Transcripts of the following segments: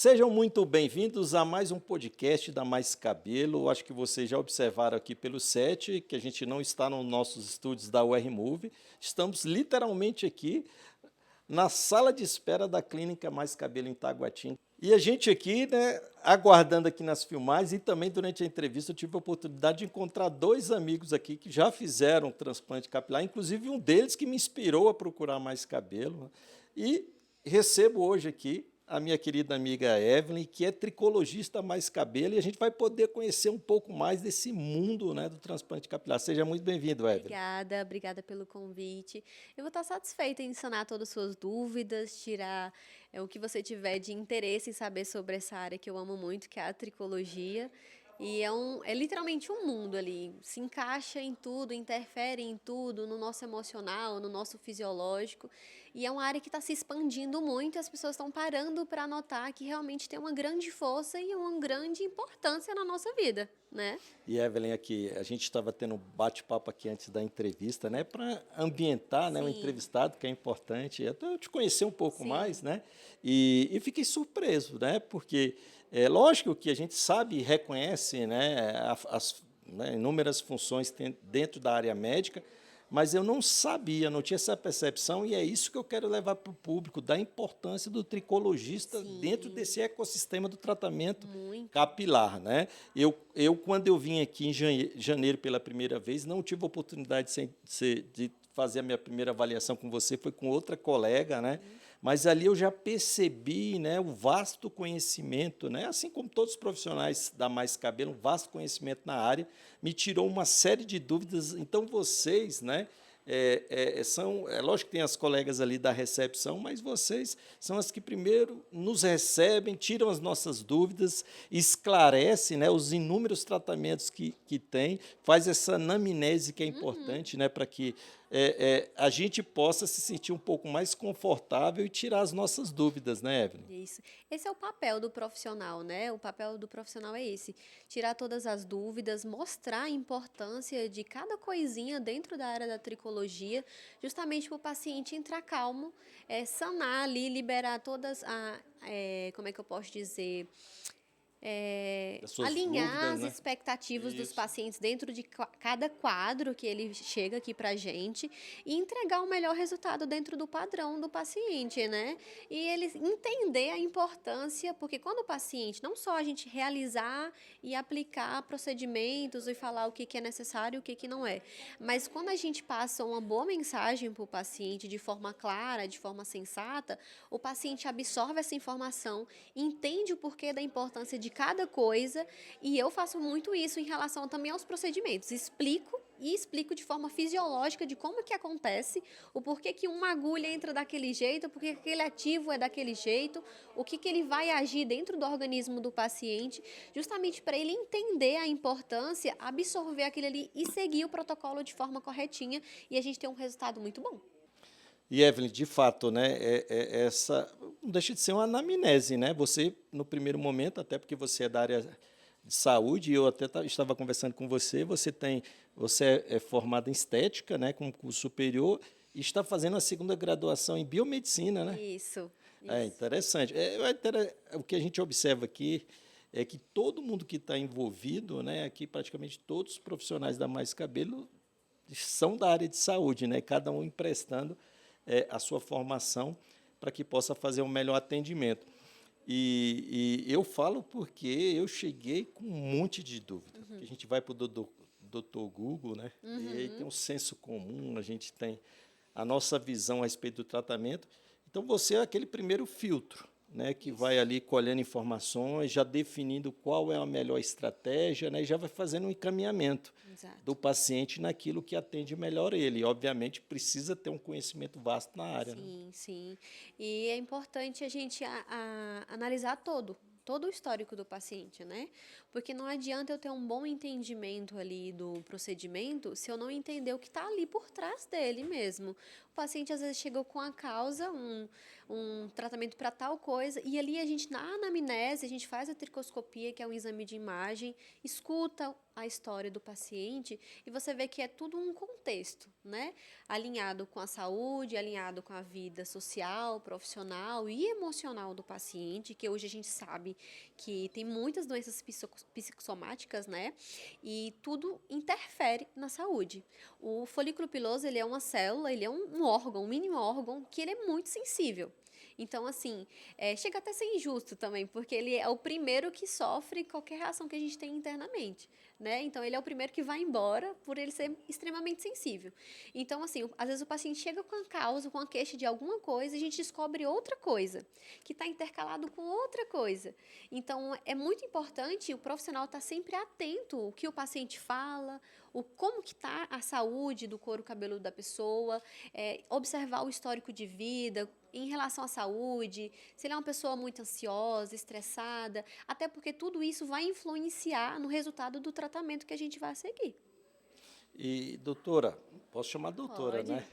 Sejam muito bem-vindos a mais um podcast da Mais Cabelo. Acho que vocês já observaram aqui pelo set que a gente não está nos nossos estúdios da UR Move. Estamos literalmente aqui na sala de espera da Clínica Mais Cabelo em Taguatinga. E a gente aqui, né, aguardando aqui nas filmagens e também durante a entrevista eu tive a oportunidade de encontrar dois amigos aqui que já fizeram transplante capilar, inclusive um deles que me inspirou a procurar mais cabelo. E recebo hoje aqui a minha querida amiga Evelyn, que é tricologista mais cabelo, e a gente vai poder conhecer um pouco mais desse mundo, né, do transplante capilar. Seja muito bem-vindo, Evelyn. Obrigada pelo convite. Eu vou estar satisfeita em sanar todas as suas dúvidas, tirar o que você tiver de interesse em saber sobre essa área que eu amo muito, que é a tricologia. E é literalmente um mundo ali, se encaixa em tudo, interfere em tudo, no nosso emocional, no nosso fisiológico. E é uma área que está se expandindo muito e as pessoas estão parando para notar que realmente tem uma grande força e uma grande importância na nossa vida, né? E Evelyn, aqui, a gente estava tendo um bate-papo aqui antes da entrevista, né, para ambientar, né, o Sim, entrevistado, que é importante, até eu te conhecer um pouco mais, sim. né, e fiquei surpreso, né, porque é lógico que a gente sabe e reconhece, né, né, inúmeras funções dentro da área médica, mas eu não sabia, não tinha essa percepção, e é isso que eu quero levar para o público, da importância do tricologista dentro Sim, desse ecossistema do tratamento muito. capilar, né? Quando eu vim aqui em janeiro pela primeira vez, não tive a oportunidade de fazer a minha primeira avaliação com você, foi com outra colega, né? Uhum. Mas ali eu já percebi, né, o vasto conhecimento, né? Assim como todos os profissionais da Mais Cabelo, um vasto conhecimento na área, me tirou uma série de dúvidas. Então, vocês, né? É lógico que tem as colegas ali da recepção, mas vocês são as que primeiro nos recebem, tiram as nossas dúvidas, esclarecem, né, os inúmeros tratamentos que tem, faz essa anamnese que é Uhum. importante, né, para que a gente possa se sentir um pouco mais confortável e tirar as nossas dúvidas, né, Evelyn? Isso. Esse é o papel do profissional, né? O papel do profissional é esse: tirar todas as dúvidas, mostrar a importância de cada coisinha dentro da área da tricologia, justamente para o paciente entrar calmo, sanar ali, liberar como é que eu posso dizer? Das suas Alinhar dúvidas, as né? expectativas dos Isso. pacientes dentro de cada quadro que ele chega aqui para a gente e entregar o melhor resultado dentro do padrão do paciente, né? E ele entender a importância, porque quando o paciente, não só a gente realizar e aplicar procedimentos e falar o que é necessário e o que não é, mas quando a gente passa uma boa mensagem para o paciente de forma clara, de forma sensata, o paciente absorve essa informação, entende o porquê da importância de cada coisa, e eu faço muito isso em relação também aos procedimentos. Explico de forma fisiológica de como que acontece, o porquê que uma agulha entra daquele jeito, o porquê que aquele ativo é daquele jeito, o que ele vai agir dentro do organismo do paciente, justamente para ele entender a importância, absorver aquilo ali e seguir o protocolo de forma corretinha e a gente ter um resultado muito bom. E, Evelyn, de fato, né, essa não deixa de ser uma anamnese, né? Você, no primeiro momento, até porque você é da área de saúde, e eu até estava conversando com você, você é formado em estética, né, com curso superior, e está fazendo a segunda graduação em biomedicina, né? Isso, É isso. interessante. O que a gente observa aqui é que todo mundo que está envolvido, né, aqui praticamente todos os profissionais da Mais Cabelo são da área de saúde, né? Cada um emprestando a sua formação para que possa fazer um melhor atendimento. E eu falo porque eu cheguei com um monte de dúvida, porque a gente vai para o doutor Google, né? E aí tem Uhum. um senso comum, a gente tem a nossa visão a respeito do tratamento. Então, você é aquele primeiro filtro, né, que vai Isso. ali colhendo informações, já definindo qual é a melhor estratégia, né, e já vai fazendo um encaminhamento do Exato. paciente naquilo que atende melhor ele. E, obviamente, precisa ter um conhecimento vasto na área, né? Sim, sim. E é importante a gente analisar todo o histórico do paciente, né? Porque não adianta eu ter um bom entendimento ali do procedimento se eu não entender o que está ali por trás dele mesmo. O paciente às vezes chegou com a causa, um tratamento para tal coisa, e ali a gente, na anamnese, a gente faz a tricoscopia, que é um exame de imagem, escuta a história do paciente e você vê que é tudo um contexto, né? Alinhado com a saúde, alinhado com a vida social, profissional e emocional do paciente, que hoje a gente sabe que tem muitas doenças psicossomáticas, né? E tudo interfere na saúde. O folículo piloso, ele é uma célula, ele é um órgão, um mínimo órgão, que ele é muito sensível. Então, assim, chega até a ser injusto também, porque ele é o primeiro que sofre qualquer reação que a gente tem internamente, né? Então, ele é o primeiro que vai embora por ele ser extremamente sensível. Então, assim, às vezes o paciente chega com a causa, com a queixa de alguma coisa, e a gente descobre outra coisa, que está intercalado com outra coisa. Então, é muito importante o profissional estar sempre atento ao que o paciente fala, como que está a saúde do couro cabeludo da pessoa, observar o histórico de vida em relação à saúde, se ele é uma pessoa muito ansiosa, estressada, até porque tudo isso vai influenciar no resultado do tratamento que a gente vai seguir. E, doutora, posso chamar doutora, Pode. né?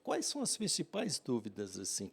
Quais são as principais dúvidas, assim?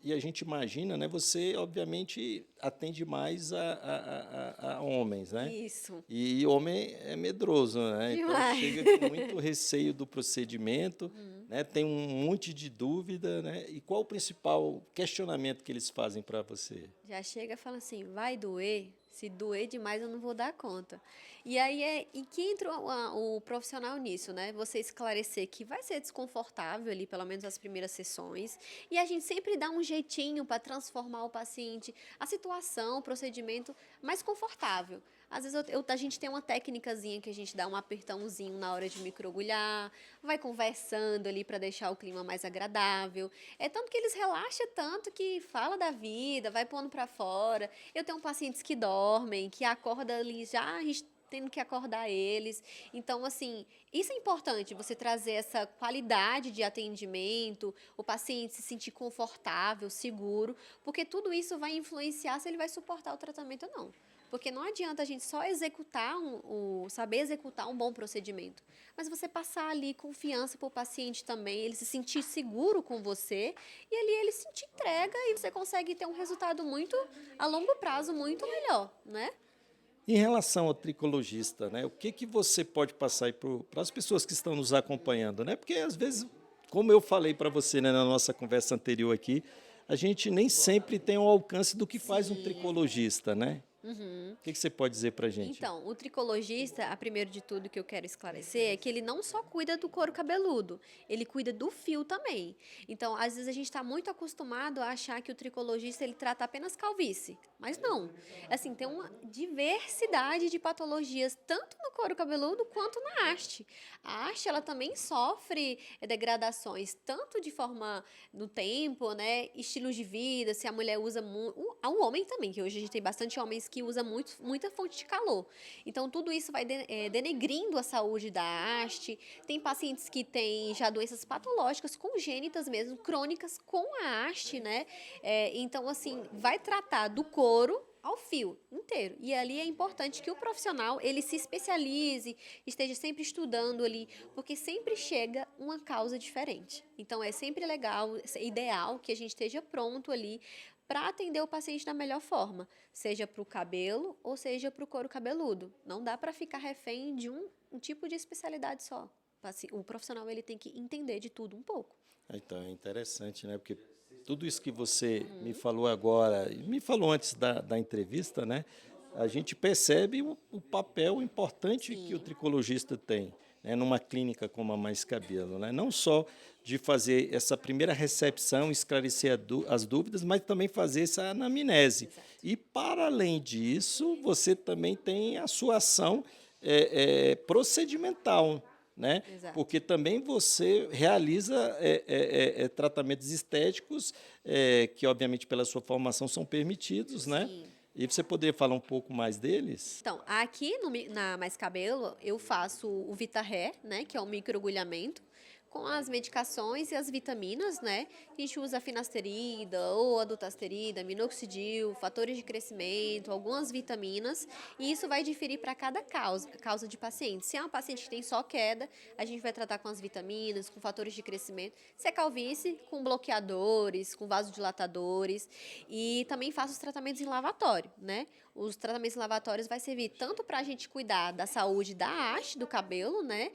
E a gente imagina, né? Você, obviamente, atende mais a homens, né? Isso. E homem é medroso, né? Então, Demais. chega com muito receio do procedimento, né? Tem um monte de dúvida, né? E qual o principal questionamento que eles fazem para você? Já chega e fala assim, vai doer? Se doer demais, eu não vou dar conta. E aí e que entra o profissional nisso, né? Você esclarecer que vai ser desconfortável ali, pelo menos as primeiras sessões, e a gente sempre dá um jeitinho para transformar o paciente, a situação, o procedimento mais confortável. Às vezes a gente tem uma técnicazinha que a gente dá um apertãozinho na hora de microagulhar, vai conversando ali para deixar o clima mais agradável. É tanto que eles relaxam tanto que fala da vida, vai pondo para fora. Eu tenho pacientes que dormem, que acordam ali já, a gente tendo que acordar eles. Então, assim, isso é importante, você trazer essa qualidade de atendimento, o paciente se sentir confortável, seguro, porque tudo isso vai influenciar se ele vai suportar o tratamento ou não. Porque não adianta a gente só executar, saber executar um bom procedimento, mas você passar ali confiança para o paciente também, ele se sentir seguro com você, e ali ele se te entrega e você consegue ter um resultado muito, a longo prazo, muito melhor, né? Em relação ao tricologista, né? O que você pode passar aí para as pessoas que estão nos acompanhando, né? Porque às vezes, como eu falei para você, né, na nossa conversa anterior aqui, a gente nem sempre tem o alcance do que faz um Sim. tricologista, né? Uhum. O que você pode dizer para a gente? Então, o tricologista, a primeiro de tudo que eu quero esclarecer é que ele não só cuida do couro cabeludo, ele cuida do fio também. Então, às vezes a gente está muito acostumado a achar que o tricologista ele trata apenas calvície, mas não. Assim, tem uma diversidade de patologias tanto no couro cabeludo quanto na haste. A haste ela também sofre degradações tanto de forma no tempo, né, estilos de vida, se a mulher usa muito, o homem também, que hoje a gente tem bastante homens que usam muita fonte de calor. Então, tudo isso vai denegrindo a saúde da haste. Tem pacientes que têm já doenças patológicas, congênitas mesmo, crônicas com a haste, né? Então, assim, vai tratar do couro ao fio inteiro. E ali é importante que o profissional, ele se especialize, esteja sempre estudando ali, porque sempre chega uma causa diferente. Então, é sempre legal, é ideal que a gente esteja pronto ali para atender o paciente da melhor forma, seja para o cabelo ou seja para o couro cabeludo. Não dá para ficar refém de um tipo de especialidade só. O profissional ele tem que entender de tudo um pouco. Então, é interessante, né? Porque tudo isso que você me falou agora, e me falou antes da entrevista, né? A gente percebe o papel importante que o Sim. tricologista tem, né, numa clínica como a Mais Cabelo, né? Não só de fazer essa primeira recepção, esclarecer as dúvidas, mas também fazer essa anamnese. Exato. E, para além disso, você também tem a sua ação procedimental, né? Exato. Porque também você realiza tratamentos estéticos que, obviamente, pela sua formação são permitidos, né? Sim. E você poderia falar um pouco mais deles? Então, aqui na Mais Cabelo, eu faço o Vita Hair, né, que é um microagulhamento com as medicações e as vitaminas, né? A gente usa a finasterida ou a dutasterida, minoxidil, fatores de crescimento, algumas vitaminas, e isso vai diferir para cada causa de paciente. Se é um paciente que tem só queda, a gente vai tratar com as vitaminas, com fatores de crescimento. Se é calvície, com bloqueadores, com vasodilatadores, e também faço os tratamentos em lavatório, né? Os tratamentos em lavatórios vai servir tanto para a gente cuidar da saúde da haste do cabelo, né?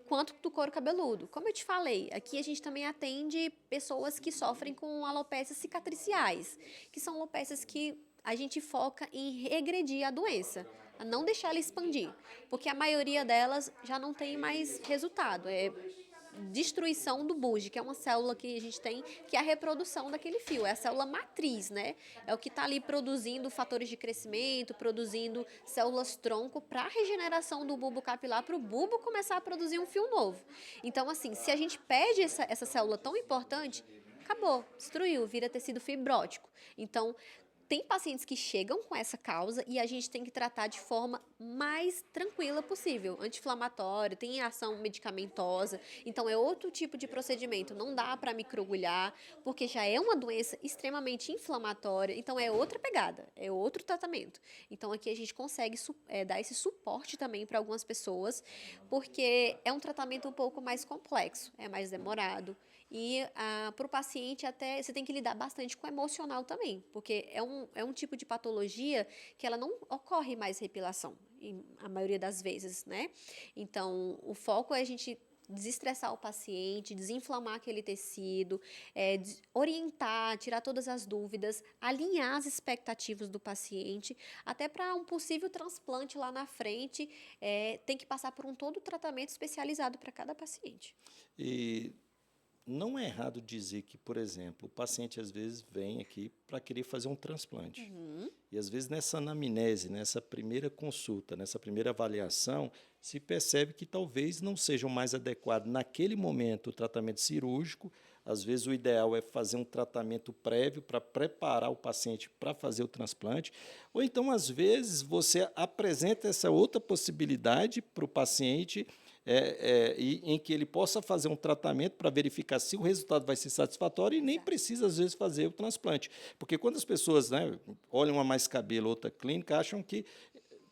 Quanto do couro cabeludo. Como eu te falei, aqui a gente também atende pessoas que sofrem com alopécias cicatriciais, que são alopécias que a gente foca em regredir a doença, a não deixar ela expandir, porque a maioria delas já não tem mais resultado, é destruição do bulge, que é uma célula que a gente tem, que é a reprodução daquele fio, é a célula matriz, né? É o que está ali produzindo fatores de crescimento, produzindo células-tronco para a regeneração do bulbo capilar, para o bulbo começar a produzir um fio novo. Então, assim, se a gente perde essa célula tão importante, acabou, destruiu, vira tecido fibrótico. Então, tem pacientes que chegam com essa causa e a gente tem que tratar de forma mais tranquila possível. Anti-inflamatório, tem ação medicamentosa, então é outro tipo de procedimento. Não dá para microagulhar, porque já é uma doença extremamente inflamatória, então é outra pegada, é outro tratamento. Então aqui a gente consegue dar esse suporte também para algumas pessoas, porque é um tratamento um pouco mais complexo, é mais demorado. E para o paciente até você tem que lidar bastante com o emocional também, porque é um tipo de patologia que ela não ocorre mais repilação, a maioria das vezes, né? Então, o foco é a gente desestressar o paciente, desinflamar aquele tecido, orientar, tirar todas as dúvidas, alinhar as expectativas do paciente, até para um possível transplante lá na frente, tem que passar por todo o tratamento especializado para cada paciente. E não é errado dizer que, por exemplo, o paciente às vezes vem aqui para querer fazer um transplante. Uhum. E às vezes nessa anamnese, nessa primeira consulta, nessa primeira avaliação, se percebe que talvez não seja o mais adequado naquele momento o tratamento cirúrgico. Às vezes o ideal é fazer um tratamento prévio para preparar o paciente para fazer o transplante. Ou então, às vezes, você apresenta essa outra possibilidade para o paciente, em que ele possa fazer um tratamento para verificar se o resultado vai ser satisfatório e nem precisa, às vezes, fazer o transplante. Porque quando as pessoas, né, olham a Mais Cabelo, outra clínica, acham que,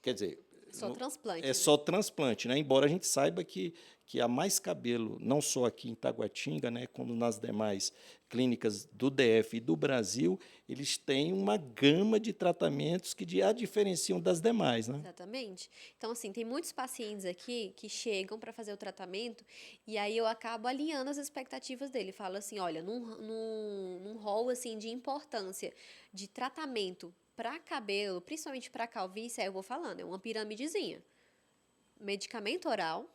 quer dizer, Só transplante, é né? só transplante, né? Embora a gente saiba que a Mais Cabelo, não só aqui em Taguatinga, né, como nas demais clínicas do DF e do Brasil, eles têm uma gama de tratamentos que a diferenciam das demais, né? Exatamente. Então, assim, tem muitos pacientes aqui que chegam para fazer o tratamento e aí eu acabo alinhando as expectativas dele. Falo assim, olha, num rol, assim, de importância de tratamento para cabelo, principalmente para calvície, aí eu vou falando, é uma piramidezinha. Medicamento oral,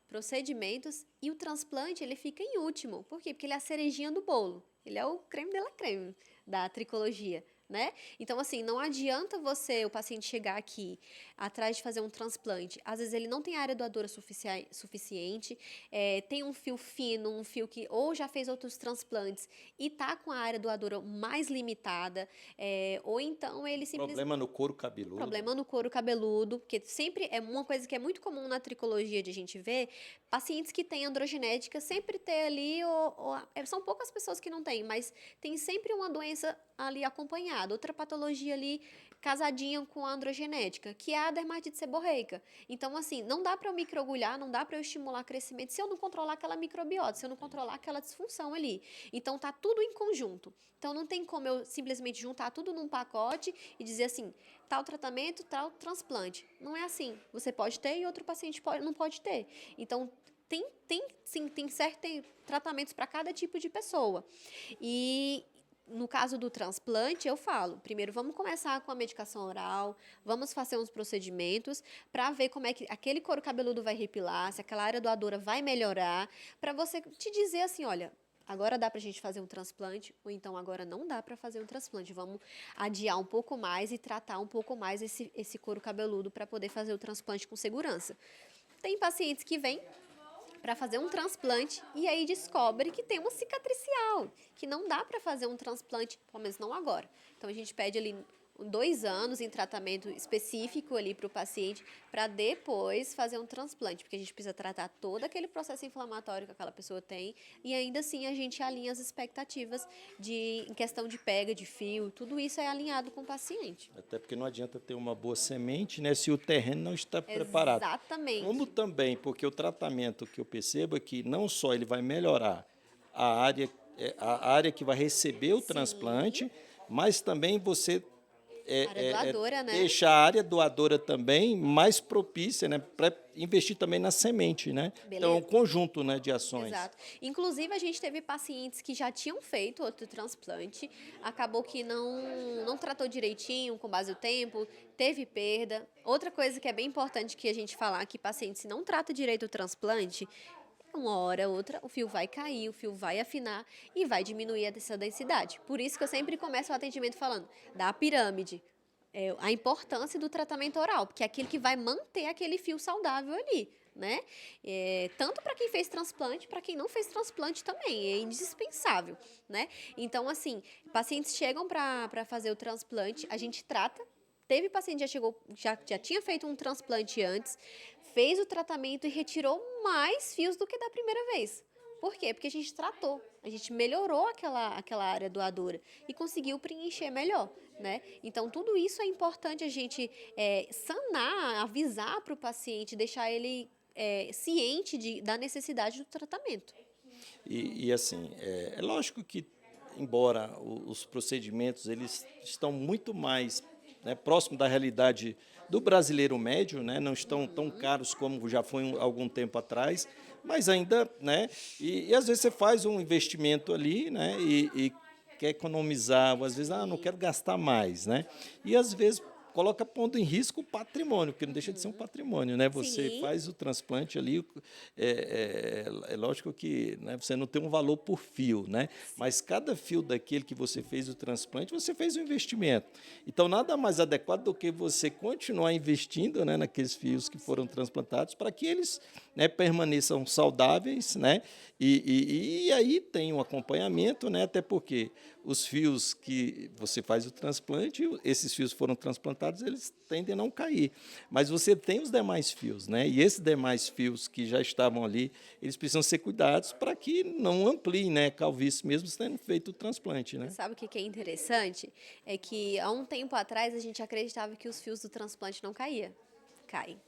procedimentos e o transplante, ele fica em último. Por quê? Porque ele é a cerejinha do bolo. Ele é o creme de la creme da tricologia, né? Então, assim, não adianta o paciente chegar aqui atrás de fazer um transplante. Às vezes ele não tem área doadora suficiente, tem um fio fino, um fio que ou já fez outros transplantes e tá com a área doadora mais limitada, ou então ele simplesmente... Problema no couro cabeludo. Problema no couro cabeludo, porque sempre é uma coisa que é muito comum na tricologia de a gente ver, pacientes que têm androgenética sempre ter ali, são poucas pessoas que não têm, mas tem sempre uma doença ali acompanhada, outra patologia ali casadinha com a androgenética, que é a dermatite seborreica. Então, assim, não dá para eu microagulhar, não dá para eu estimular crescimento se eu não controlar aquela microbiota, se eu não controlar aquela disfunção ali. Então, tá tudo em conjunto. Então, não tem como eu simplesmente juntar tudo num pacote e dizer assim, tal tratamento, tal transplante. Não é assim. Você pode ter e outro paciente não pode ter. Então, tem certos tratamentos para cada tipo de pessoa. E no caso do transplante, eu falo, primeiro vamos começar com a medicação oral, vamos fazer uns procedimentos para ver como é que aquele couro cabeludo vai repilar, se aquela área doadora vai melhorar, para você te dizer assim, olha, agora dá para a gente fazer um transplante, ou então agora não dá para fazer um transplante. Vamos adiar um pouco mais e tratar um pouco mais esse couro cabeludo para poder fazer o transplante com segurança. Tem pacientes que vêm para fazer um transplante e aí descobre que tem uma cicatricial, que não dá para fazer um transplante, pelo menos não agora. Então a gente pede ali 2 anos em tratamento específico ali para o paciente, para depois fazer um transplante, porque a gente precisa tratar todo aquele processo inflamatório que aquela pessoa tem e ainda assim a gente alinha as expectativas em questão de pega de fio, tudo isso é alinhado com o paciente. Até porque não adianta ter uma boa semente, né, se o terreno não está preparado. Como Exatamente. também, porque o tratamento que eu percebo é que não só ele vai melhorar a área, a área que vai receber o Sim, transplante, mas também você área doadora, né? deixar a área doadora também mais propícia, né, para investir também na semente, né? Então, é um Beleza. conjunto, né, de ações. Exato. Inclusive, a gente teve pacientes que já tinham feito outro transplante, acabou que não tratou direitinho, com base no tempo, teve perda. Outra coisa que é bem importante que a gente falar, que paciente, se não trata direito o transplante, uma hora ou outra, o fio vai cair, o fio vai afinar e vai diminuir essa densidade. Por isso que eu sempre começo o atendimento falando da pirâmide. A importância do tratamento oral, porque é aquele que vai manter aquele fio saudável ali, né? Tanto para quem fez transplante, para quem não fez transplante também, é indispensável, né? Então, assim, pacientes chegam para fazer o transplante, a gente trata. Teve paciente que já tinha feito um transplante antes, fez o tratamento e retirou mais fios do que da primeira vez. Por quê? Porque a gente tratou, a gente melhorou aquela área doadora e conseguiu preencher melhor, né? Então, tudo isso é importante a gente sanar, avisar para o paciente, deixar ele ciente da necessidade do tratamento. E assim, é lógico que, embora os procedimentos eles estão muito mais, né, próximo da realidade do brasileiro médio, né, não estão tão caros como já foi algum tempo atrás, mas ainda, né, e às vezes você faz um investimento ali, né, e quer economizar, ou às vezes, não Sim. quero gastar mais, né, e às vezes coloca pondo em risco o patrimônio, porque não deixa de ser um patrimônio, né? Você Sim, faz o transplante ali, é lógico que, né, você não tem um valor por fio, né? Mas cada fio daquele que você fez o transplante, você fez um investimento. Então, nada mais adequado do que você continuar investindo, né, naqueles fios que foram sim. transplantados para que eles, né, permaneçam saudáveis, né? E aí tem um acompanhamento, né? Até porque os fios que você faz o transplante, esses fios foram transplantados, eles tendem a não cair. Mas você tem os demais fios, né? E esses demais fios que já estavam ali, eles precisam ser cuidados para que não ampliem, né, calvície, mesmo tendo feito o transplante, Você né? sabe o que é interessante? É que há um tempo atrás a gente acreditava que os fios do transplante não caíam. Caem.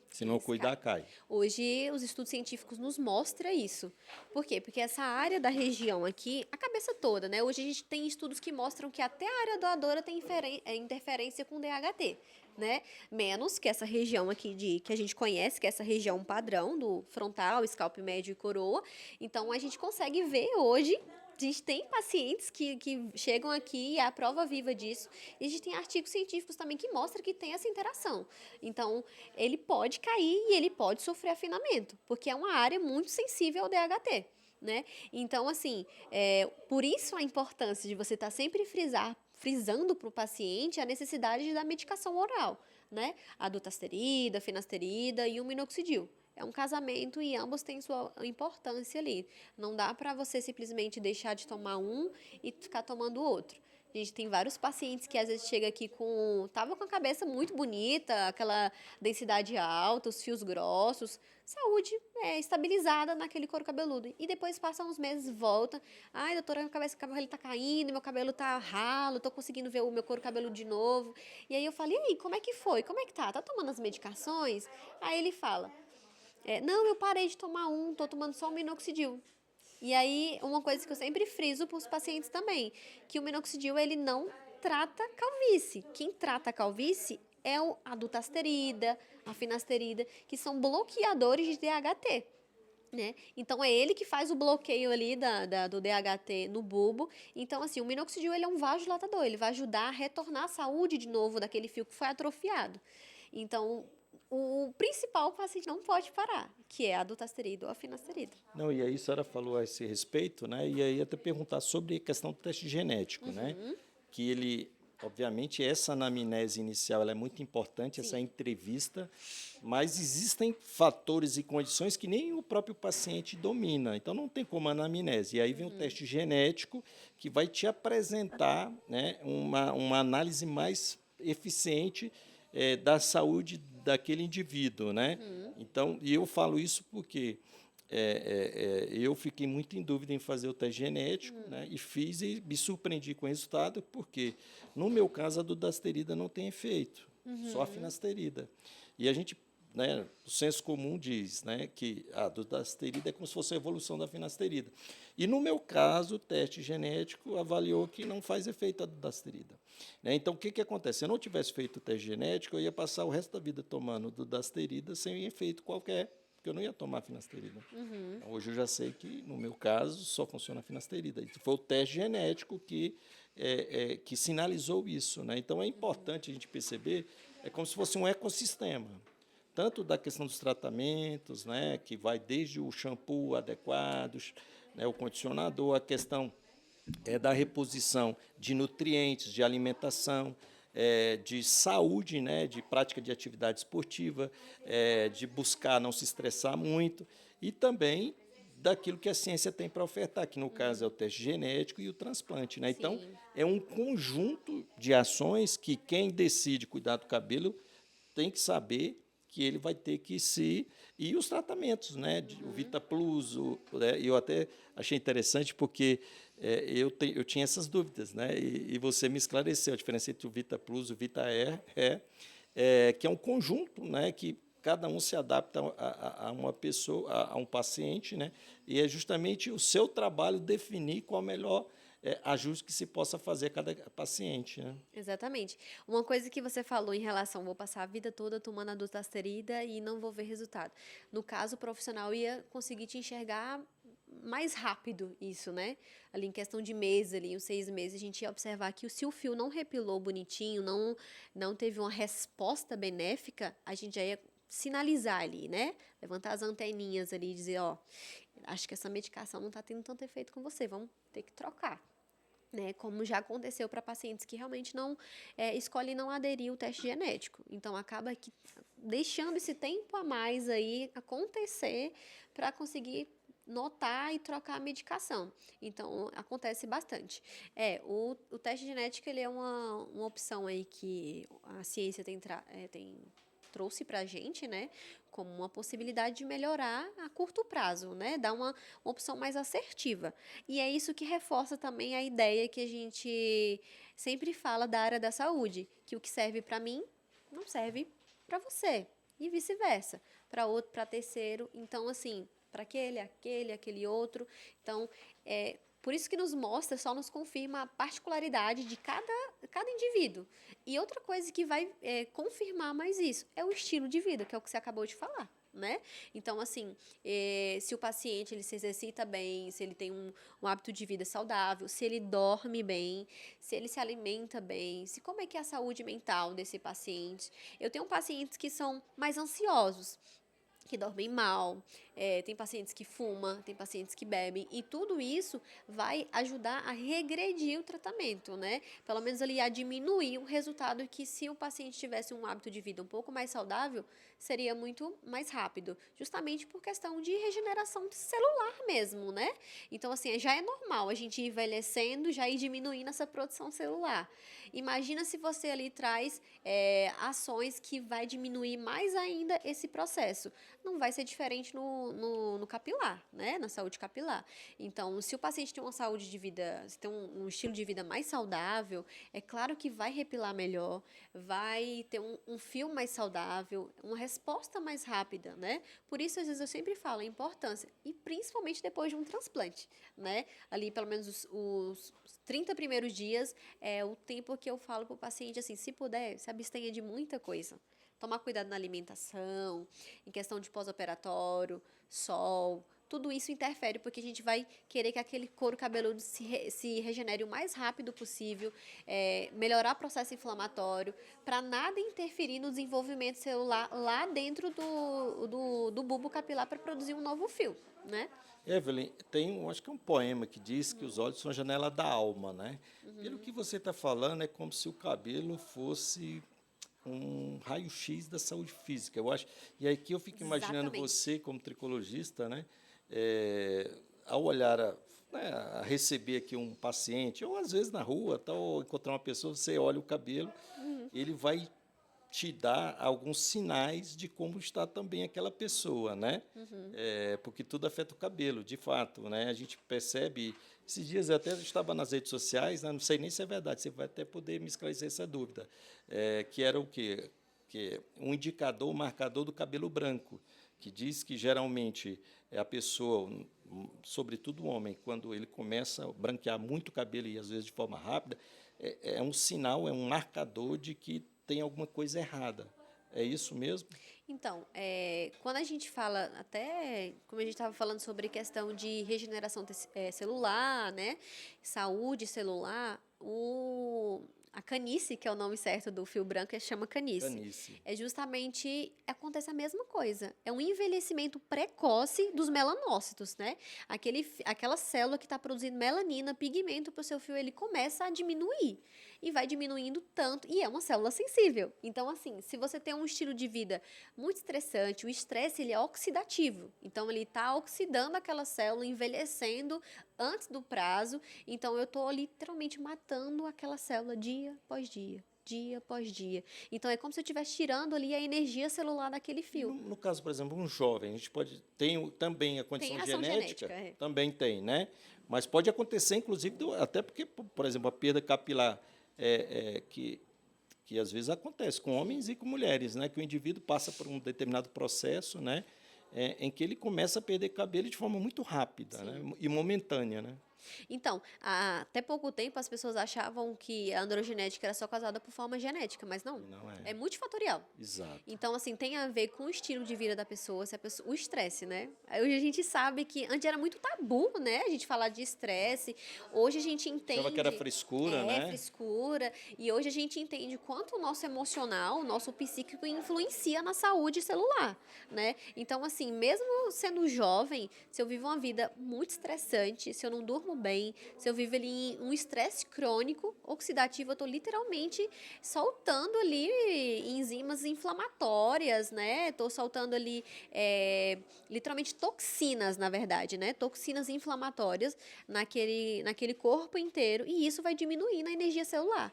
Se não Eles cuidar, caem. cai. Hoje, os estudos científicos nos mostram isso. Por quê? Porque essa área da região aqui, a cabeça toda, né? Hoje a gente tem estudos que mostram que até a área doadora tem interferência com DHT, né? Menos que essa região aqui que a gente conhece, que é essa região padrão do frontal, scalp médio e coroa. Então, a gente consegue ver hoje. A gente tem pacientes que chegam aqui e é a prova viva disso. E a gente tem artigos científicos também que mostram que tem essa interação. Então, ele pode cair e ele pode sofrer afinamento, porque é uma área muito sensível ao DHT. Né? Então, assim, por isso a importância de você estar sempre frisando para o paciente a necessidade da medicação oral, né? A dutasterida, a finasterida e o minoxidil. É um casamento e ambos têm sua importância ali. Não dá para você simplesmente deixar de tomar um e ficar tomando o outro. A gente tem vários pacientes que às vezes chega aqui tava com a cabeça muito bonita, aquela densidade alta, os fios grossos, saúde estabilizada naquele couro cabeludo. E depois passa uns meses, volta. Ai, doutora, minha cabeça, meu cabelo tá caindo, meu cabelo tá ralo, tô conseguindo ver o meu couro cabeludo de novo. E aí eu falo, e aí, como é que foi? Como é que tá? Tá tomando as medicações? Aí ele fala, não, eu parei de tomar tô tomando só o minoxidil. E aí, uma coisa que eu sempre friso para os pacientes também, que o minoxidil, ele não trata calvície. Quem trata a calvície é a dutasterida, a finasterida, que são bloqueadores de DHT. Né? Então, é ele que faz o bloqueio ali do DHT no bulbo. Então, assim, o minoxidil, ele é um vasodilatador, ele vai ajudar a retornar a saúde de novo daquele fio que foi atrofiado. Então, o principal o paciente não pode parar, que é a dutasterida ou a finasterida. Não, e aí a senhora falou a esse respeito, né? E aí até perguntar sobre a questão do teste genético, né? Uhum. Que ele Obviamente, essa anamnese inicial ela é muito importante, essa Sim. entrevista, mas existem fatores e condições que nem o próprio paciente domina, então não tem como anamnese. E aí vem o Uhum. teste genético, que vai te apresentar, né, uma análise mais eficiente da saúde daquele indivíduo, né? Uhum. Então, e eu falo isso porque eu fiquei muito em dúvida em fazer o teste genético, né, e fiz e me surpreendi com o resultado, porque no meu caso a dudasterida não tem efeito, só a Uhum. finasterida. E a gente, né, o senso comum diz, né, que a dudasterida é como se fosse a evolução da finasterida. E no meu caso, o teste genético avaliou que não faz efeito a dudasterida. Né? Então, o que acontece? Se eu não tivesse feito o teste genético, eu ia passar o resto da vida tomando dudasterida sem efeito qualquer, porque eu não ia tomar finasterida. Uhum. Então, hoje eu já sei que, no meu caso, só funciona a finasterida. E foi o teste genético que sinalizou isso. Né? Então, é importante a gente perceber, é como se fosse um ecossistema, tanto da questão dos tratamentos, né, que vai desde o shampoo adequados, né, o condicionador, a questão da reposição de nutrientes, de alimentação, de saúde, né, de prática de atividade esportiva, de buscar não se estressar muito e também daquilo que a ciência tem para ofertar, que no caso é o teste genético e o transplante. Né? Então, Sim. é um conjunto de ações que quem decide cuidar do cabelo tem que saber que ele vai ter que se... E os tratamentos, né? O Uhum. Vita Plus, eu até achei interessante porque eu tinha essas dúvidas, né? E você me esclareceu a diferença entre o Vita Plus e o Vita Air, que é um conjunto, né? Que cada um se adapta a uma pessoa, a um paciente, né? E é justamente o seu trabalho definir qual o melhor ajuste que se possa fazer a cada paciente, né? Exatamente. Uma coisa que você falou em relação, vou passar a vida toda tomando a dudasterida e não vou ver resultado. No caso, o profissional ia conseguir te enxergar mais rápido isso, né? Ali em questão de meses, ali, uns 6 meses, a gente ia observar que se o fio não repilou bonitinho, não teve uma resposta benéfica, a gente já ia sinalizar ali, né? Levantar as anteninhas ali e dizer, ó, acho que essa medicação não está tendo tanto efeito com você, vamos ter que trocar. Né, como já aconteceu para pacientes que realmente não escolhem não aderir ao teste genético. Então, acaba que deixando esse tempo a mais aí acontecer para conseguir notar e trocar a medicação. Então, acontece bastante. O teste genético ele é uma opção aí que a ciência tem trouxe para a gente, né, como uma possibilidade de melhorar a curto prazo, né, dar uma opção mais assertiva. E é isso que reforça também a ideia que a gente sempre fala da área da saúde, que o que serve para mim não serve para você e vice-versa, para outro, para terceiro. Então, assim, para aquele outro. Então, por isso que nos mostra, só nos confirma a particularidade de cada indivíduo. E outra coisa que vai confirmar mais isso é o estilo de vida, que é o que você acabou de falar. Né? Então, assim, se o paciente ele se exercita bem, se ele tem um hábito de vida saudável, se ele dorme bem, se ele se alimenta bem, se como é que é a saúde mental desse paciente. Eu tenho pacientes que são mais ansiosos, que dormem mal, tem pacientes que fumam, tem pacientes que bebem, e tudo isso vai ajudar a regredir o tratamento, né? Pelo menos ali a diminuir o resultado que se o paciente tivesse um hábito de vida um pouco mais saudável, seria muito mais rápido, justamente por questão de regeneração celular mesmo, né? Então, assim, já é normal a gente ir envelhecendo, já ir diminuindo essa produção celular. Imagina se você ali traz ações que vai diminuir mais ainda esse processo. Não vai ser diferente no capilar, né? Na saúde capilar. Então, se o paciente tem uma saúde de vida, se tem um estilo de vida mais saudável, é claro que vai repilar melhor, vai ter um fio mais saudável, uma resposta mais rápida, né? Por isso, às vezes, eu sempre falo a importância, e principalmente depois de um transplante, né? Ali, pelo menos, os 30 primeiros dias é o tempo que eu falo para o paciente, assim, se puder, se abstenha de muita coisa. Tomar cuidado na alimentação, em questão de pós-operatório, sol, tudo isso interfere porque a gente vai querer que aquele couro cabeludo se regenere o mais rápido possível, melhorar o processo inflamatório, para nada interferir no desenvolvimento celular lá dentro do bulbo capilar para produzir um novo fio, né? Evelyn, acho que é um poema que diz que os olhos são a janela da alma, né? Pelo que você está falando, é como se o cabelo fosse um raio-x da saúde física, eu acho. E aqui eu fico imaginando Exatamente. você, como tricologista, né? Ao olhar, né, a receber aqui um paciente, ou às vezes na rua, tal, ou encontrar uma pessoa, você olha o cabelo, Uhum. ele vai te dá alguns sinais de como está também aquela pessoa, né? Uhum. Porque tudo afeta o cabelo, de fato, né? A gente percebe. Esses dias eu até estava nas redes sociais, né? Não sei nem se é verdade, você vai até poder me esclarecer essa dúvida, que era o quê? Que é um indicador, um marcador do cabelo branco, que diz que geralmente é a pessoa, sobretudo o homem, quando ele começa a branquear muito o cabelo e às vezes de forma rápida, é um sinal, é um marcador de que tem alguma coisa errada. É isso mesmo? Então, quando a gente fala, até como a gente estava falando sobre questão de regeneração celular, né, saúde celular, a canice, que é o nome certo do fio branco, chama canice. Canice. É justamente, acontece a mesma coisa. É um envelhecimento precoce dos melanócitos, né? Aquela célula que está produzindo melanina, pigmento para o seu fio, ele começa a diminuir. E vai diminuindo tanto, e é uma célula sensível. Então, assim, se você tem um estilo de vida muito estressante, o estresse ele é oxidativo. Então, ele está oxidando aquela célula, envelhecendo antes do prazo. Então, eu estou literalmente matando aquela célula dia após dia. Dia após dia. Então, é como se eu estivesse tirando ali a energia celular daquele E fio. no caso, por exemplo, um jovem, a gente pode tem também a Tem condição ação genética, genética, é. também tem, né? Mas pode acontecer, inclusive, até porque, por exemplo, a perda capilar que às vezes acontece com homens e com mulheres, né? Que o indivíduo passa por um determinado processo, né? Em que ele começa a perder cabelo de forma muito rápida, né? Sim. E momentânea, né? Então, até pouco tempo as pessoas achavam que a androgenética era só causada por forma genética, mas não. E não é. É multifatorial. Exato. Então, assim, tem a ver com o estilo de vida da pessoa, se a pessoa o estresse, né? Hoje a gente sabe que antes era muito tabu, né? A gente falar de estresse. Hoje a gente Achava que era entende. frescura, né? Frescura. E hoje a gente entende quanto o nosso emocional, o nosso psíquico influencia na saúde celular, né? Então, assim, mesmo sendo jovem, se eu vivo uma vida muito estressante, se eu não durmo bem, se eu vivo ali em um estresse crônico, oxidativo, eu tô literalmente soltando ali enzimas inflamatórias, né? Tô soltando ali literalmente toxinas, na verdade, né? Toxinas inflamatórias naquele corpo inteiro e isso vai diminuir na energia celular.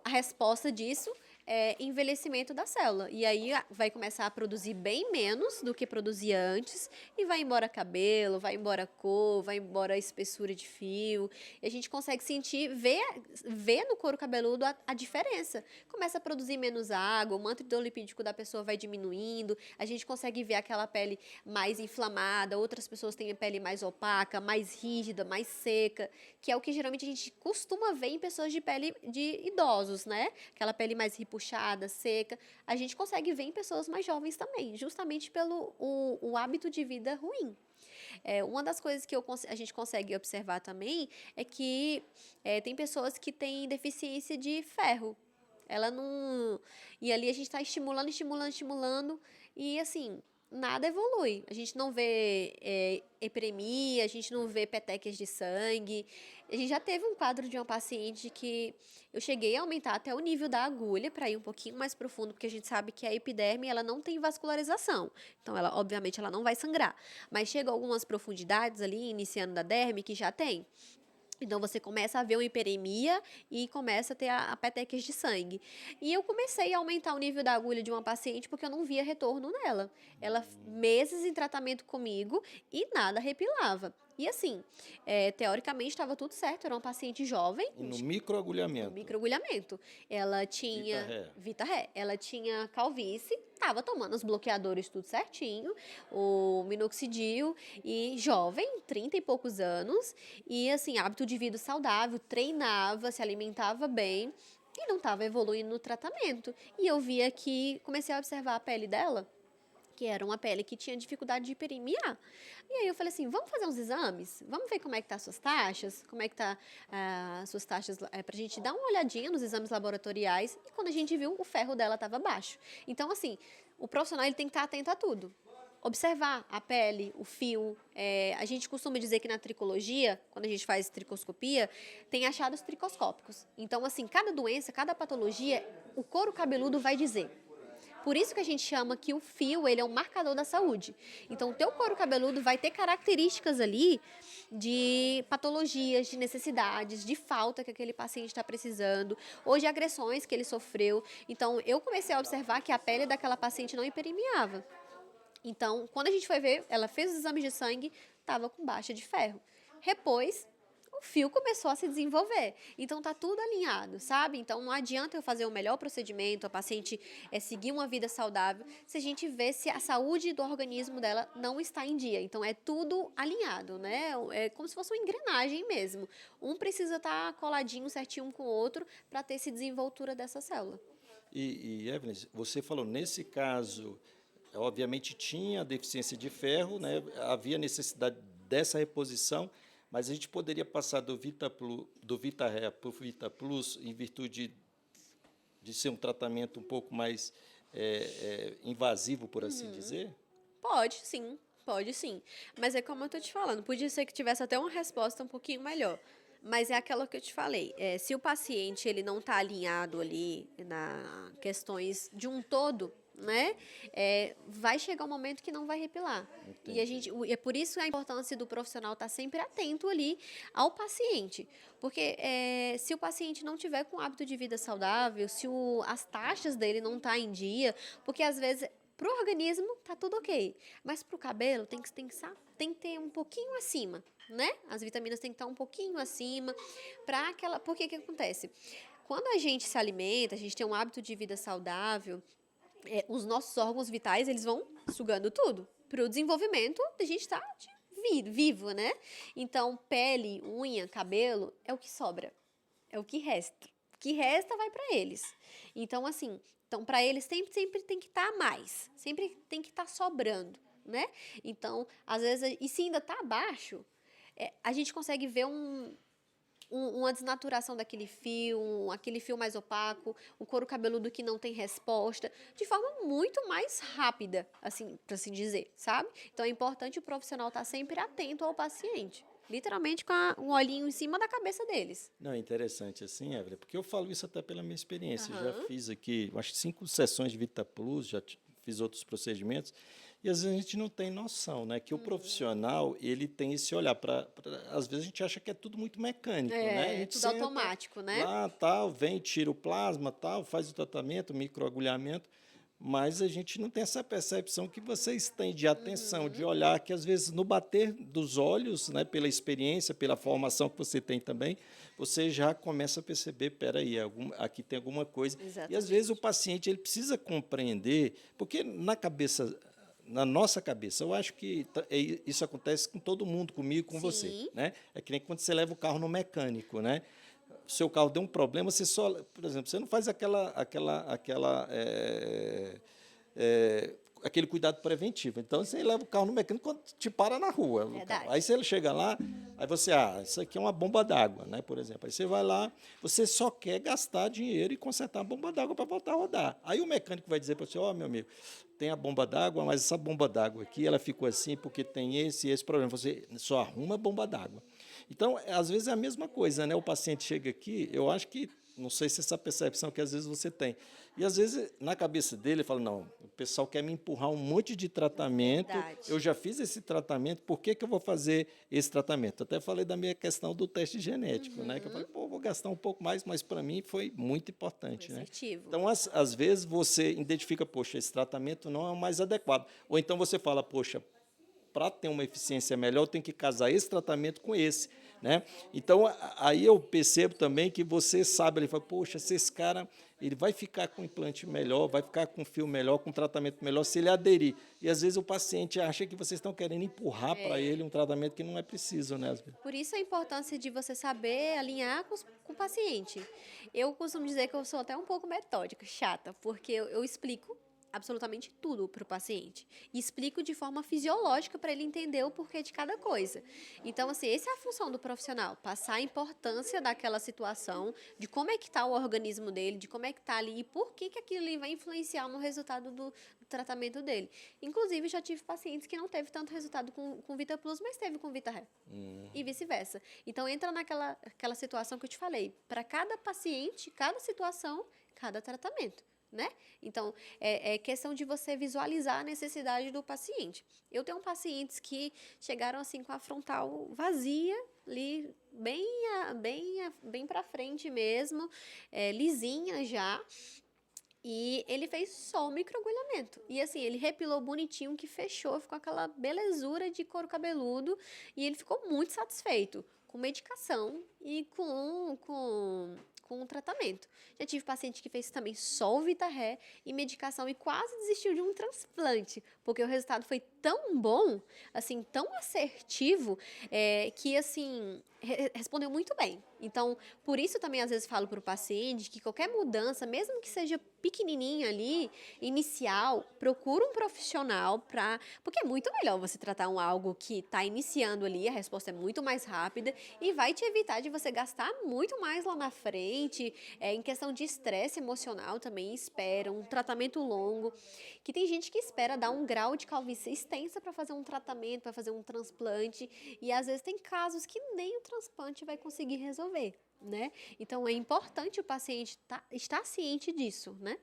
A resposta disso é envelhecimento da célula. E aí vai começar a produzir bem menos do que produzia antes e vai embora cabelo, vai embora cor, vai embora espessura de fio. E a gente consegue sentir, ver no couro cabeludo a diferença. Começa a produzir menos água, o manto hidrolipídico da pessoa vai diminuindo, a gente consegue ver aquela pele mais inflamada, outras pessoas têm a pele mais opaca, mais rígida, mais seca, que é o que geralmente a gente costuma ver em pessoas de pele de idosos, né? Aquela pele mais puxada, seca, a gente consegue ver em pessoas mais jovens também, justamente pelo o hábito de vida ruim. Uma das coisas que a gente consegue observar também é que tem pessoas que têm deficiência de ferro. Ela não. E ali a gente está estimulando, estimulando, estimulando, e assim, nada evolui. A gente não vê epidemia, a gente não vê petecas de sangue. A gente já teve um quadro de uma paciente que eu cheguei a aumentar até o nível da agulha para ir um pouquinho mais profundo, porque a gente sabe que a epiderme ela não tem vascularização. Então, ela, obviamente, ela não vai sangrar. Mas chega a algumas profundidades ali, iniciando da derme, que já tem. Então, você começa a ver uma hiperemia e começa a ter a petequias de sangue. E eu comecei a aumentar o nível da agulha de uma paciente porque eu não via retorno nela. Ela, meses em tratamento comigo e nada repilava. E assim, teoricamente estava tudo certo, era uma paciente jovem, E no no microagulhamento. microagulhamento. Ela tinha Vita-Ré. Vita-Ré, ela tinha calvície, estava tomando os bloqueadores tudo certinho, o minoxidil, e jovem, 30 e poucos anos, e assim, hábito de vida saudável, treinava, se alimentava bem e não estava evoluindo no tratamento. E eu via que, comecei a observar a pele dela, que era uma pele que tinha dificuldade de hiperemiar. E aí eu falei assim, vamos fazer uns exames? Vamos ver como é que tá as suas taxas? Como é que tá as suas taxas, pra gente dar uma olhadinha nos exames laboratoriais. E quando a gente viu, o ferro dela estava baixo. Então, assim, o profissional ele tem que estar atento a tudo. observar a pele, o fio. A gente costuma dizer que na tricologia, quando a gente faz tricoscopia, tem achados tricoscópicos. Então, assim, cada doença, cada patologia, o couro cabeludo vai dizer. Por isso que a gente chama que o fio, ele é um marcador da saúde. Então, o teu couro cabeludo vai ter características ali de patologias, de necessidades, de falta que aquele paciente está precisando, ou de agressões que ele sofreu. Então, eu comecei a observar que a pele daquela paciente não impermeava. Então, quando a gente foi ver, ela fez os exames de sangue, estava com baixa de ferro. Repôs, o fio começou a se desenvolver. Então, tá tudo alinhado, sabe? Então, não adianta eu fazer o melhor procedimento, a paciente seguir uma vida saudável, se a gente vê se a saúde do organismo dela não está em dia. Então, é tudo alinhado, né? É como se fosse uma engrenagem mesmo. Um precisa estar coladinho, certinho um com o outro, para ter essa desenvoltura dessa célula. Evelyn, você falou, nesse caso, obviamente tinha deficiência de ferro, né? Havia necessidade dessa reposição, mas a gente poderia passar do VitaRea para o Vita Plus em virtude de ser um tratamento um pouco mais invasivo, por assim dizer? Pode sim, pode sim. Mas é como eu tô te falando, podia ser que tivesse até uma resposta um pouquinho melhor. Mas é aquela que eu te falei. Se o paciente ele não está alinhado ali na questões de um todo, né? Vai chegar um momento que não vai repilar. E é por isso a importância do profissional estar sempre atento ali ao paciente. Porque se o paciente não tiver com hábito de vida saudável, se as taxas dele não estão em dia, porque às vezes para o organismo tá tudo ok, mas para o cabelo tem que ter um pouquinho acima, né? As vitaminas têm que estar um pouquinho acima para aquela. Por que acontece? Quando a gente se alimenta, a gente tem um hábito de vida saudável, os nossos órgãos vitais eles vão sugando tudo para o desenvolvimento da gente estar vivo, né? Então pele, unha, cabelo é o que sobra, é o que resta. O que resta vai para eles. Então assim. Então, para eles, sempre tem que estar mais. Sempre tem que estar sobrando, né? Então, às vezes, e se ainda está abaixo, a gente consegue ver uma desnaturação daquele fio, aquele fio mais opaco, um couro cabeludo que não tem resposta, de forma muito mais rápida, assim, para assim dizer, sabe? Então, é importante o profissional estar sempre atento ao paciente. Literalmente com um olhinho em cima da cabeça deles. Não, é interessante assim, Evelyn, porque eu falo isso até pela minha experiência. Aham. Já fiz aqui, acho que 5 sessões de Vita Plus, fiz outros procedimentos, e às vezes a gente não tem noção, né? Que o profissional, ele tem esse olhar para. Às vezes a gente acha que é tudo muito mecânico, né? A gente Tudo senta automático, né? lá, tal, vem, tira o plasma, tal, faz o tratamento, microagulhamento, mas a gente não tem essa percepção que vocês têm de atenção, de olhar, que às vezes no bater dos olhos, né, pela experiência, pela formação que você tem também, você já começa a perceber, peraí, aqui tem alguma coisa. Exatamente. E às vezes o paciente ele precisa compreender, porque na nossa cabeça, eu acho que isso acontece com todo mundo, comigo, com você, Sim. né? É que nem quando você leva o carro no mecânico, né? Seu carro deu um problema, você só, por exemplo, você não faz aquele cuidado preventivo. Então, você leva o carro no mecânico quando te para na rua. Verdade. Aí você chega lá, aí você, isso aqui é uma bomba d'água, né, por exemplo. Aí você vai lá, você só quer gastar dinheiro e consertar a bomba d'água para voltar a rodar. Aí o mecânico vai dizer para você, meu amigo, tem a bomba d'água, mas essa bomba d'água aqui, ela ficou assim porque tem esse e esse problema. Você só arruma a bomba d'água. Então, às vezes é a mesma coisa, né? O paciente chega aqui, eu acho que, não sei se essa percepção que às vezes você tem. E às vezes, na cabeça dele, ele fala, não, o pessoal quer me empurrar um monte de tratamento, Verdade. eu já fiz esse tratamento, por que eu vou fazer esse tratamento? Até falei da minha questão do teste genético, né? Que eu falei, vou gastar um pouco mais, mas para mim foi muito importante, né? Assertivo. Então, às vezes, você identifica, poxa, esse tratamento não é o mais adequado. Ou então você fala, poxa, para ter uma eficiência melhor, eu tenho que casar esse tratamento com esse, né? Então, aí eu percebo também que você sabe, ele fala, poxa, se esse cara ele vai ficar com implante melhor, vai ficar com fio melhor, com tratamento melhor, se ele aderir. E, às vezes, o paciente acha que vocês estão querendo empurrar para ele um tratamento que não é preciso, né? Por isso a importância de você saber alinhar com o paciente. Eu costumo dizer que eu sou até um pouco metódica, chata, porque eu explico absolutamente tudo para o paciente. E explico de forma fisiológica para ele entender o porquê de cada coisa. Então, assim, essa é a função do profissional, passar a importância daquela situação, de como é que está o organismo dele, de como é que está ali e por que aquilo ali vai influenciar no resultado do tratamento dele. Inclusive, já tive pacientes que não teve tanto resultado com Vita Plus, mas teve com Vita Ré. E vice-versa. Então, entra aquela situação que eu te falei. Para cada paciente, cada situação, cada tratamento, né? Então, é questão de você visualizar a necessidade do paciente. Eu tenho pacientes que chegaram assim com a frontal vazia, ali bem para frente mesmo, lisinha já. E ele fez só o microagulhamento. E assim, ele repilou bonitinho, que fechou, ficou aquela belezura de couro cabeludo. E ele ficou muito satisfeito com medicação e com o tratamento. Já tive paciente que fez também só o Vita Ré e medicação e quase desistiu de um transplante, porque o resultado foi tão bom, assim, tão assertivo, que assim, respondeu muito bem. Então, por isso também às vezes falo para o paciente que qualquer mudança, mesmo que seja pequenininha ali, inicial, procura um profissional porque é muito melhor você tratar algo que está iniciando ali, a resposta é muito mais rápida e vai te evitar de você gastar muito mais lá na frente, em questão de estresse emocional também, espera um tratamento longo, que tem gente que espera dar um grau de calvície extensa para fazer um tratamento, para fazer um transplante, e às vezes tem casos que nem o transplante vai conseguir resolver, né? Então, é importante o paciente estar ciente disso, né?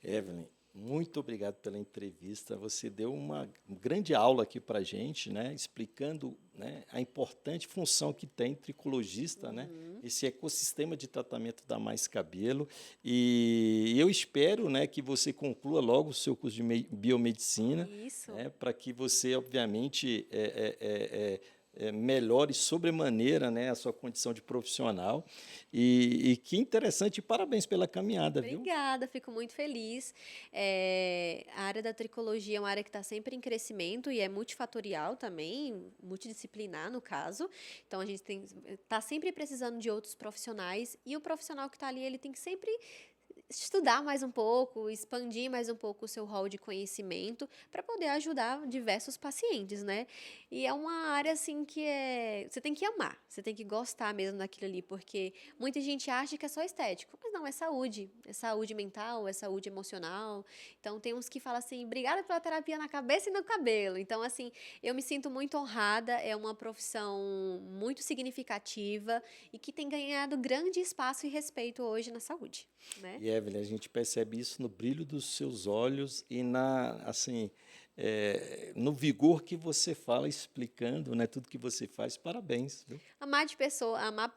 Evelyn, muito obrigado pela entrevista. Você deu uma grande aula aqui para a gente, né, explicando, né, a importante função que tem tricologista, né, esse ecossistema de tratamento da Mais Cabelo. E eu espero, né, que você conclua logo o seu curso de biomedicina, Isso. né, para que você, obviamente, melhore sobremaneira, né, a sua condição de profissional. E que interessante, parabéns pela caminhada, viu? Obrigada, fico muito feliz. A área da tricologia é uma área que está sempre em crescimento e é multifatorial também, multidisciplinar no caso. Então, a gente está sempre precisando de outros profissionais e o profissional que está ali, ele tem que sempre estudar mais um pouco, expandir mais um pouco o seu rol de conhecimento para poder ajudar diversos pacientes, né? E é uma área assim que você tem que amar, você tem que gostar mesmo daquilo ali, porque muita gente acha que é só estético, mas não, é saúde mental, é saúde emocional. Então tem uns que falam assim, obrigada pela terapia na cabeça e no cabelo. Então assim, eu me sinto muito honrada, é uma profissão muito significativa e que tem ganhado grande espaço e respeito hoje na saúde, né? E, Evelyn, a gente percebe isso no brilho dos seus olhos e no vigor que você fala, explicando, né, tudo que você faz. Parabéns, viu?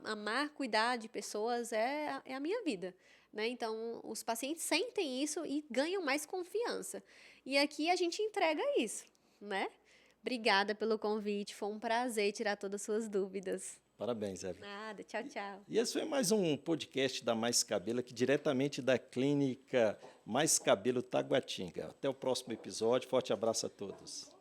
Amar, cuidar de pessoas é a minha vida, né? Então, os pacientes sentem isso e ganham mais confiança. E aqui a gente entrega isso, né? Obrigada pelo convite, foi um prazer tirar todas as suas dúvidas. Parabéns, Evelyn. Nada, tchau, tchau. E esse foi mais um podcast da Mais Cabelo, aqui diretamente da clínica Mais Cabelo Taguatinga. Até o próximo episódio. Forte abraço a todos.